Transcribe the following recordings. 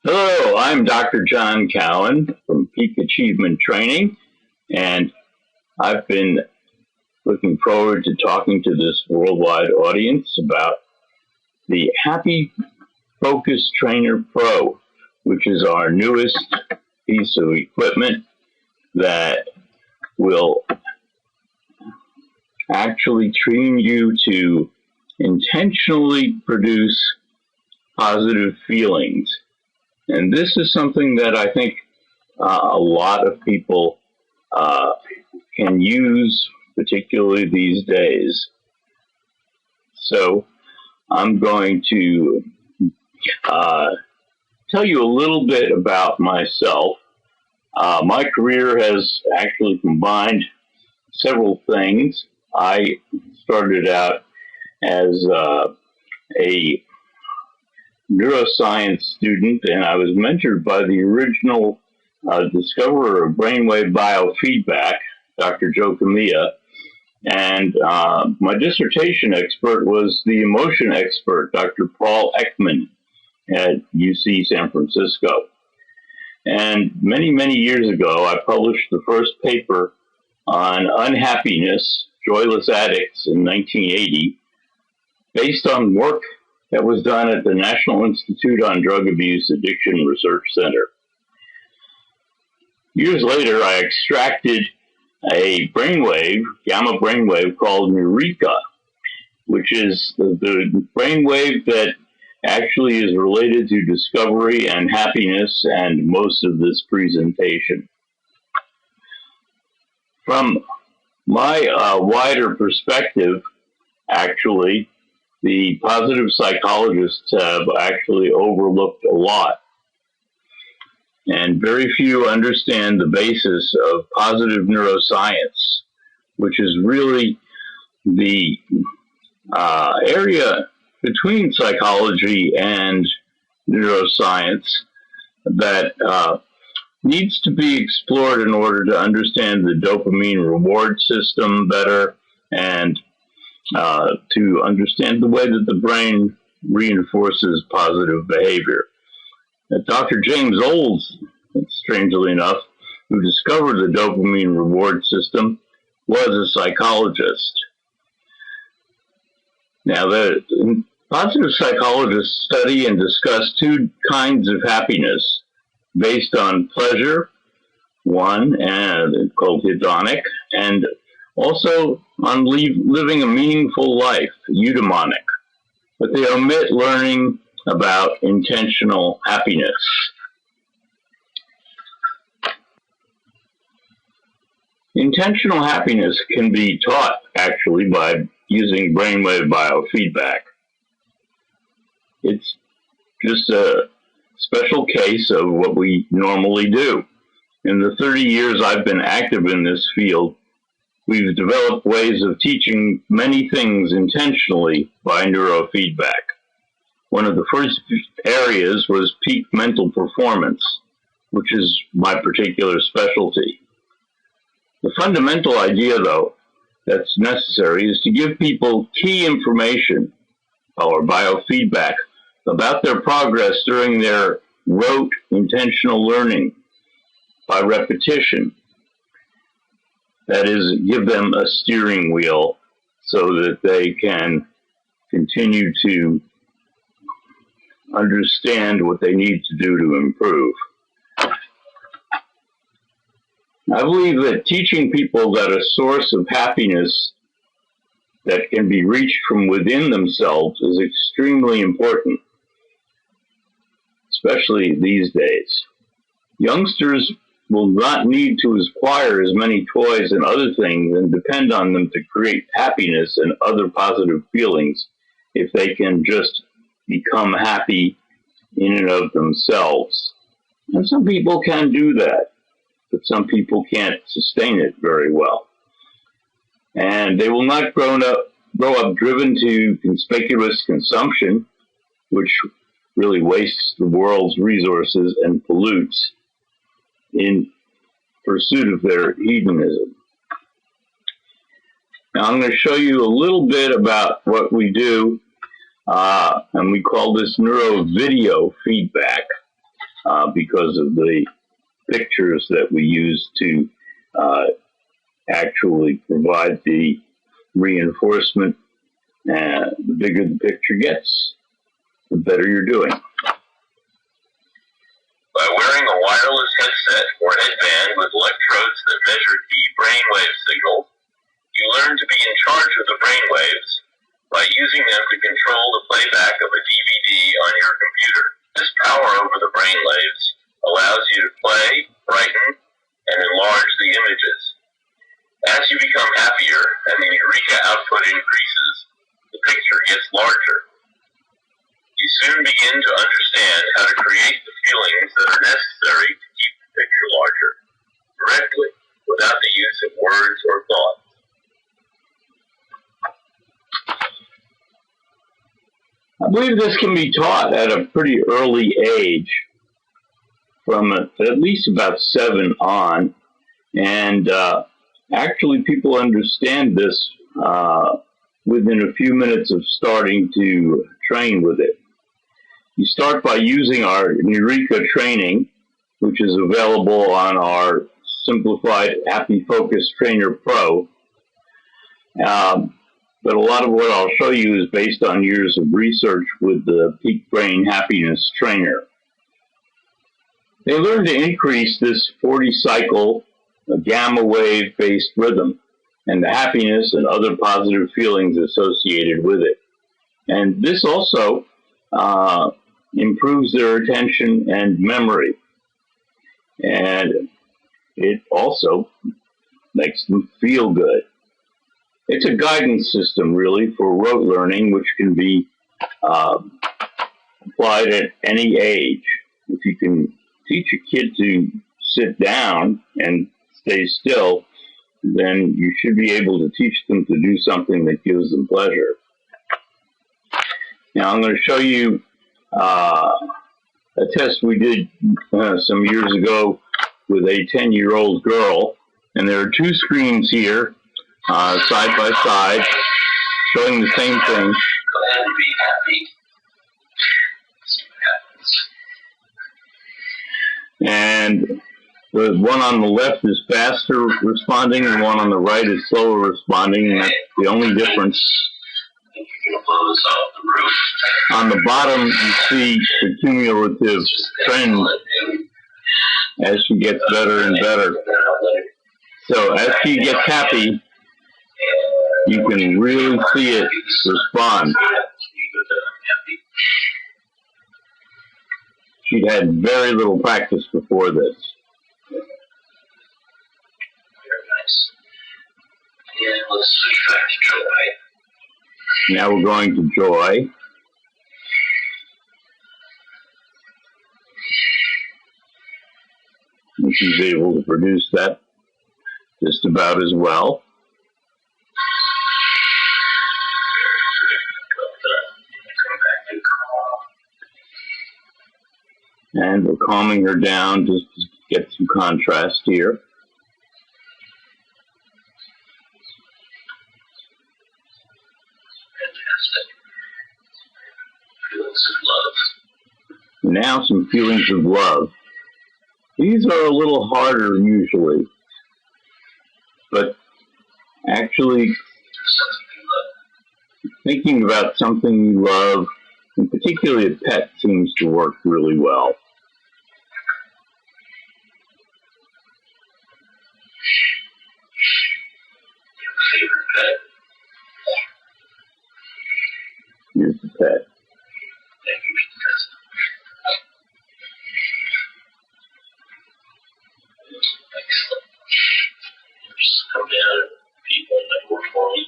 Hello, I'm Dr. John Cowan from Peak Achievement Training, and I've been looking forward to talking to this worldwide audience about the Happi Focus Trainer Pro, which is our newest piece of equipment that will actually train you to intentionally produce positive feelings. And this is something that I think a lot of people can use, particularly these days. So I'm going to tell you a little bit about myself. My career has actually combined several things. I started out as a neuroscience student, and I was mentored by the original discoverer of brainwave biofeedback, Dr. Joe Camilla, and my dissertation expert was the emotion expert, Dr. Paul Ekman at UC San Francisco. And many, many years ago, I published the first paper on unhappiness, joyless addicts in 1980, based on work that was done at the National Institute on Drug Abuse Addiction Research Center. Years later, I extracted a brainwave, gamma brainwave called Neureka, which is the brainwave that actually is related to discovery and happiness and most of this presentation. From my wider perspective, actually, the positive psychologists have actually overlooked a lot. And very few understand the basis of positive neuroscience, which is really the area between psychology and neuroscience that needs to be explored in order to understand the dopamine reward system better and to understand the way that the brain reinforces positive behavior. Dr. James Olds, strangely enough, who discovered the dopamine reward system, was a psychologist. Now, the positive psychologists study and discuss two kinds of happiness based on pleasure, one, and called hedonic, and also on living a meaningful life, eudaimonic, but they omit learning about intentional happiness. Intentional happiness can be taught, actually, by using brainwave biofeedback. It's just a special case of what we normally do. In the 30 years I've been active in this field, we've developed ways of teaching many things intentionally by neurofeedback. One of the first areas was peak mental performance, which is my particular specialty. The fundamental idea, though, that's necessary is to give people key information or biofeedback about their progress during their rote intentional learning by repetition. That is, give them a steering wheel so that they can continue to understand what they need to do to improve. I believe that teaching people that a source of happiness that can be reached from within themselves is extremely important, especially these days. Youngsters will not need to acquire as many toys and other things and depend on them to create happiness and other positive feelings if they can just become happy in and of themselves. And some people can do that, but some people can't sustain it very well. And they will not grow up driven to conspicuous consumption, which really wastes the world's resources and pollutes in pursuit of their hedonism. Now I'm going to show you a little bit about what we do, and we call this neuro video feedback. because of the pictures that we use to actually provide the reinforcement. The bigger the picture gets, the better you're doing. By wearing a wireless headset or headband with electrodes that measure deep brainwave signals, you learn to be in charge of the brainwaves by using them to control the playback of a DVD on your computer. This power over the brainwaves allows you to play, brighten, and enlarge the images. As you become happier and the Neureka output increases, the picture gets larger. You soon begin to understand how to create the feelings that are necessary to keep the picture larger, directly, without the use of words or thoughts. I believe this can be taught at a pretty early age, from at least about 7 on, and actually people understand this within a few minutes of starting to train with it. You start by using our Neureka training, which is available on our simplified Happi Focus Trainer Pro. But a lot of what I'll show you is based on years of research with the Peak Brain Happiness Trainer. They learn to increase this 40-cycle gamma wave-based rhythm and the happiness and other positive feelings associated with it. And this also improves their attention and memory. And it also makes them feel good. It's a guidance system, really, for rote learning, which can be applied at any age. If you can teach a kid to sit down and stay still, then you should be able to teach them to do something that gives them pleasure. Now, I'm going to show you a test we did some years ago with a 10-year-old girl, and there are 2 screens here, side by side, showing the same thing. Go ahead and be happy. See what happens. And the one on the left is faster responding, and one on the right is slower responding, and that's the only difference. You're going to blow this off the roof. On the bottom, you see the cumulative trend as she gets better and better. So as she gets happy, you can really see it respond. She'd had very little practice before this. Very nice. And let's switch back to joy. Now we're going to joy. And she's able to produce that just about as well. And we're calming her down just to get some contrast here. Now some feelings of love. These are a little harder usually, but actually thinking about something you love, and particularly a pet, seems to work really well. Favorite pet? Here's the pet. Thank you for the test. Excellent. Just come down and people number for me.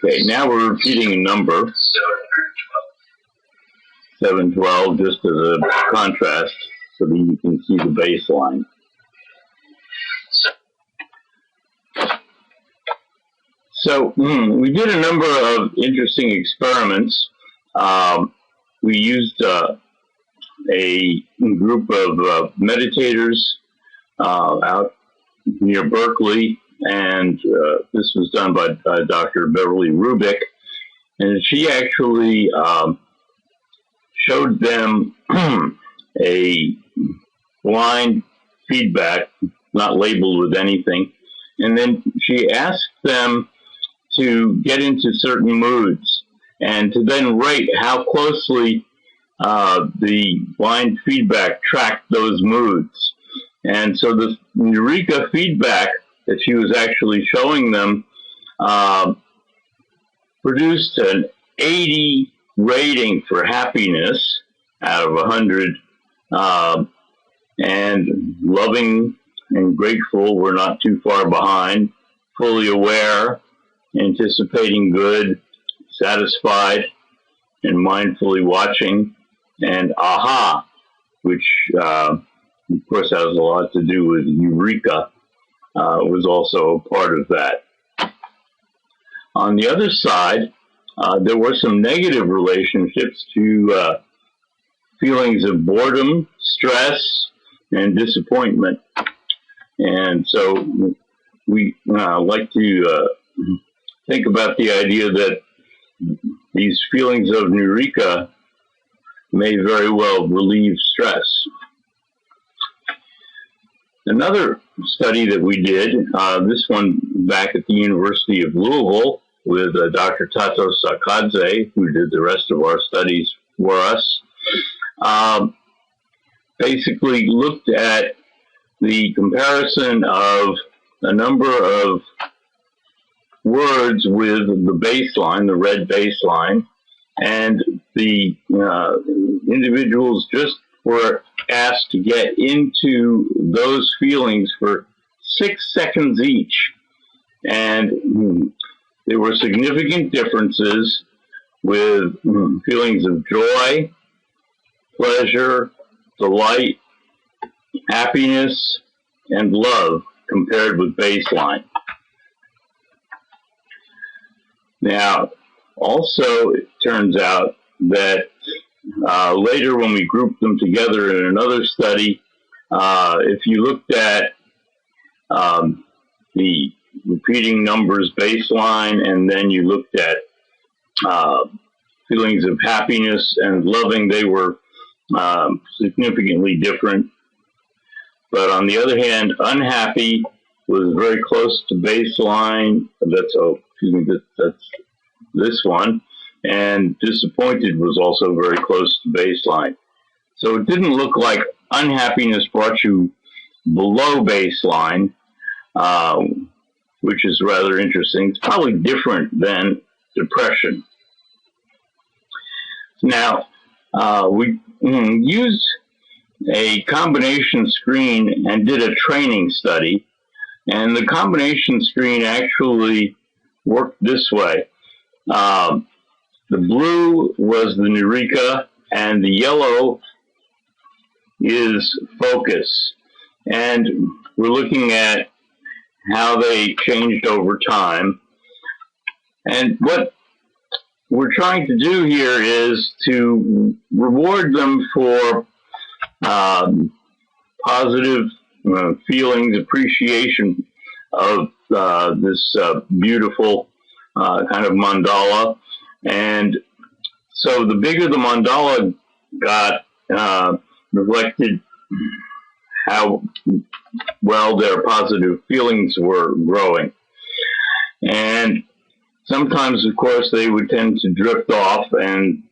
Okay, now we're repeating a number. 712, just as a contrast, so that you can see the baseline. So we did a number of interesting experiments. We used a group of meditators out near Berkeley, and this was done by Dr. Beverly Rubik, and she actually showed them a blind feedback, not labeled with anything. And then she asked them to get into certain moods and to then rate how closely the blind feedback tracked those moods. And so the Neureka feedback that she was actually showing them produced an 80 rating for happiness out of 100, and loving and grateful were not too far behind, fully aware, anticipating good, satisfied, and mindfully watching, and aha, which of course has a lot to do with Eureka, was also a part of that. On the other side, there were some negative relationships to feelings of boredom, stress, and disappointment. And so we like to think about the idea that these feelings of Neureka may very well relieve stress. Another study that we did, this one back at the University of Louisville with Dr. Tato Sakadze, who did the rest of our studies for us, basically looked at the comparison of a number of words with the baseline, the red baseline, and the individuals just were asked to get into those feelings for 6 seconds each. And there were significant differences with feelings of joy, pleasure, delight, happiness, and love compared with baseline. Now, also, it turns out that later when we grouped them together in another study, if you looked at the repeating numbers baseline and then you looked at feelings of happiness and loving, they were significantly different. But on the other hand, unhappy was very close to baseline. That's this one. And disappointed was also very close to baseline. So it didn't look like unhappiness brought you below baseline, which is rather interesting. It's probably different than depression. Now, we used a combination screen and did a training study. And the combination screen actually worked this way. The blue was the Neureka, and the yellow is focus. And we're looking at how they changed over time. And what we're trying to do here is to reward them for positive feelings, appreciation of this beautiful kind of mandala. And so the bigger the mandala got, reflected how well their positive feelings were growing. And sometimes, of course, they would tend to drift off and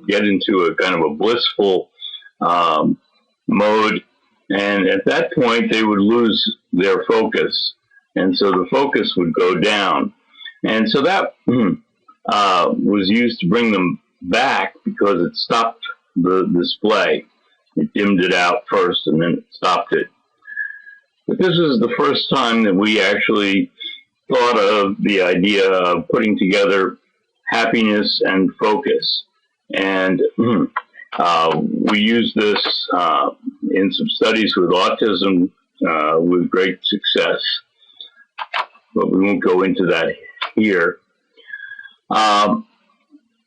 get into a kind of a blissful mode. And at that point, they would lose their focus. And so the focus would go down. And so that was used to bring them back because it stopped the display. It dimmed it out first and then it stopped it. But this is the first time that we actually thought of the idea of putting together happiness and focus. And we used this in some studies with autism with great success. But we won't go into that here. But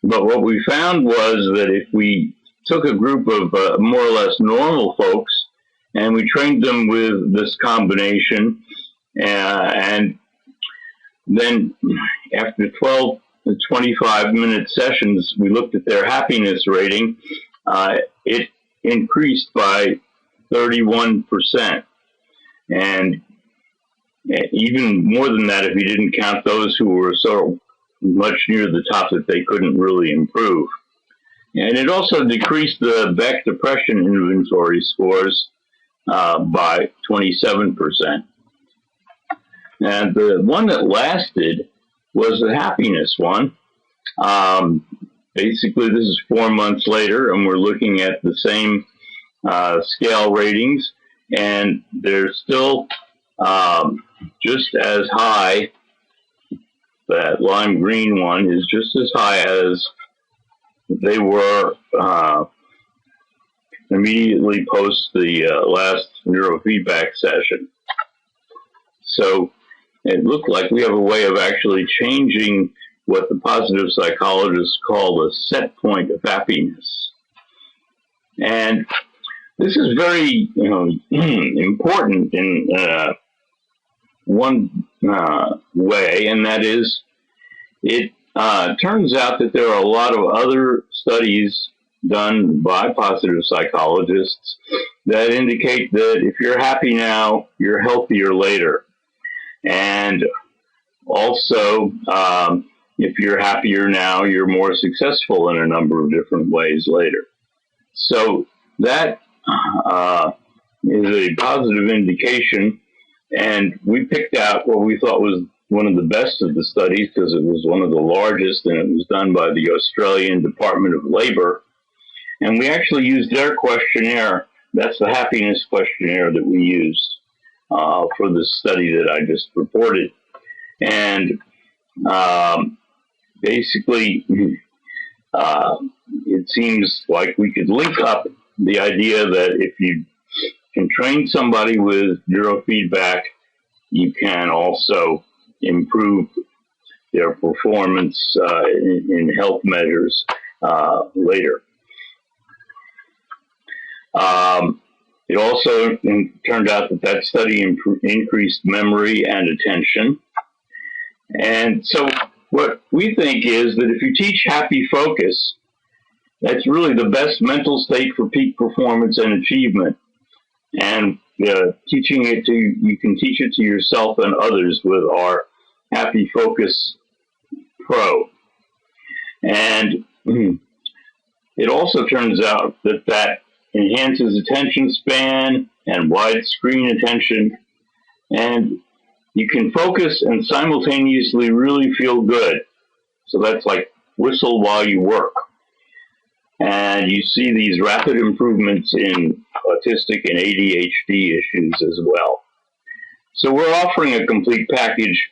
what we found was that if we took a group of more or less normal folks and we trained them with this combination, and then after 12 to 25-minute sessions, we looked at their happiness rating. It increased by 31%. And even more than that if you didn't count those who were so much near the top that they couldn't really improve. And it also decreased the Beck depression inventory scores by 27%. And the one that lasted was the happiness one. Basically, this is 4 months later, and we're looking at the same scale ratings, and they're still just as high. That lime green one is just as high as they were immediately post the last neurofeedback session. So it looked like we have a way of actually changing what the positive psychologists call the set point of happiness. And this is very important in one way, and that is it turns out that there are a lot of other studies done by positive psychologists that indicate that if you're happy now, you're healthier later. And also, if you're happier now, you're more successful in a number of different ways later. So that is a positive indication. And we picked out what we thought was one of the best of the studies because it was one of the largest, and it was done by the Australian Department of Labor. And we actually used their questionnaire. That's the happiness questionnaire that we used for the study that I just reported. And basically, it seems like we could link up the idea that if you can train somebody with neurofeedback, you can also improve their performance in health measures later. It also turned out that that study increased memory and attention. And so what we think is that if you teach Happi Focus, that's really the best mental state for peak performance and achievement. And teaching it to, you can teach it to yourself and others with our Happi Focus Pro. And it also turns out that that enhances attention span and widescreen attention. And you can focus and simultaneously really feel good. So that's like whistle while you work. And you see these rapid improvements in autistic and ADHD issues as well. So we're offering a complete package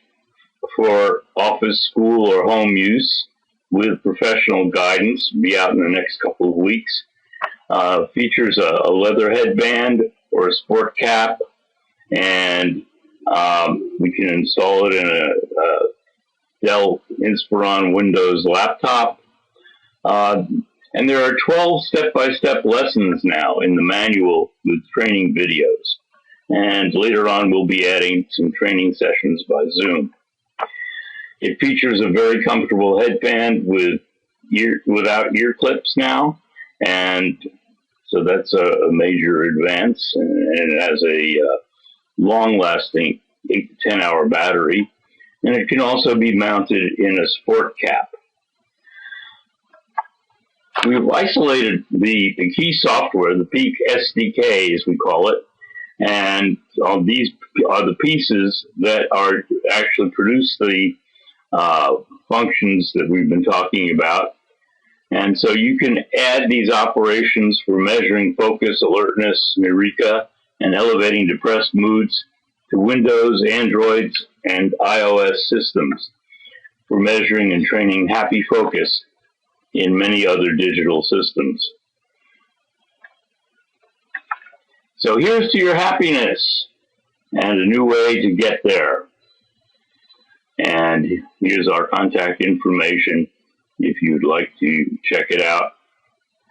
for office, school, or home use with professional guidance. Be out in the next couple of weeks. Features a leather headband or a sport cap, and we can install it in a Dell Inspiron Windows laptop. And there are 12 step-by-step lessons now in the manual with training videos. And later on, we'll be adding some training sessions by Zoom. It features a very comfortable headband without ear clips now. And so that's a major advance. And it has a long-lasting 8 to 10-hour battery. And it can also be mounted in a sport cap. We've isolated the key software, the Peak SDK, as we call it, and these are the pieces that are actually produce the functions that we've been talking about. And so you can add these operations for measuring focus, alertness, Neureka, and elevating depressed moods to Windows, Androids, and iOS systems for measuring and training Happi Focus in many other digital systems. So here's to your happiness and a new way to get there. And here's our contact information if you'd like to check it out.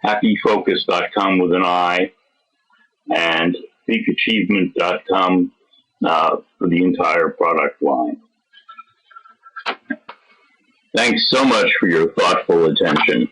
happifocus.com with an I, and peakachievement.com for the entire product line. Thanks so much for your thoughtful attention.